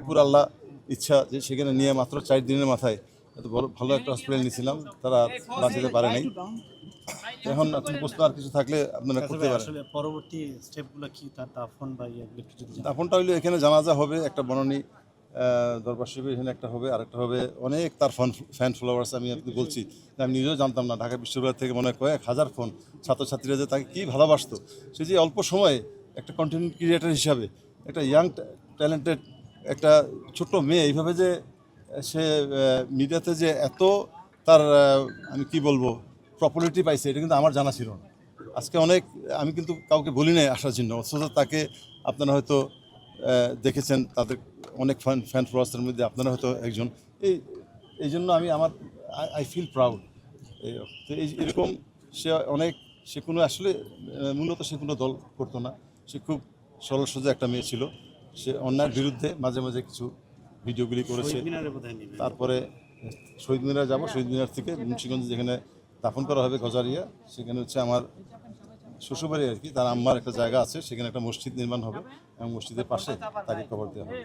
উপর আল্লাহ ইচ্ছা যে সেখানে নিয়ে মাত্র 4 দিনের মাথায় এত ভালো একটা হসপিটাল নিয়েছিলাম, তারা বাঁচাতে পারে নাই। এখন আপনি প্রশ্ন আর কিছু থাকলে আপনারা করতে পারেন। আসলে পরবর্তী স্টেপগুলো কি, তার দাফন বা এগুলো একটু যদি জানান। দাফনটা হইলে এখানে জানাজা হবে, একটা বনানী দরবার শরীফে এখানে একটা হবে, আর একটা হবে অনেক তার ফ্যান ফলোয়ার্স। আমি আপনি বলছি যে আমি নিজেও জানতাম না, ঢাকা বিশ্ববিদ্যালয় থেকে মনে হয় কয়েক হাজার ফোন ছাত্রছাত্রীরা যে তাকে কী ভালোবাসতো। সে যে অল্প সময়ে একটা কন্টেন্ট ক্রিয়েটার হিসাবে একটা ইয়াং ট্যালেন্টেড একটা ছোট্ট মেয়ে এইভাবে যে সে মিডিয়াতে যে এত তার আমি কি বলবো পপুলারিটি পাইছে, এটা কিন্তু আমার জানা ছিল না। আজকে অনেক আমি কিন্তু কাউকে বলি নাই আসার জন্য, অথচ তাকে আপনারা হয়তো দেখেছেন, তাদের অনেক ফ্যান ফলোয়ার্সের মধ্যে আপনারা হয়তো একজন। এই জন্য আমি আই ফিল প্রাউড। তো এরকম সে সে কোনো আসলে মূলত সে কোনো দল করতো না। সে খুব সরল সোজা একটা মেয়ে ছিল। সে অন্যায়ের বিরুদ্ধে মাঝে মাঝে কিছু ভিডিওগুলি করেছে। তারপরে শহীদ মিনার যাব, শহীদ মিনার থেকে মুন্সিগঞ্জ যেখানে দাফন করা হবে গজারিয়া, সেখানে হচ্ছে আমার শ্বশুরবাড়ি আর কি, তার আম্মার একটা জায়গা আছে, সেখানে একটা মসজিদ নির্মাণ হবে এবং মসজিদের পাশে তাকে কবর দেওয়া হবে।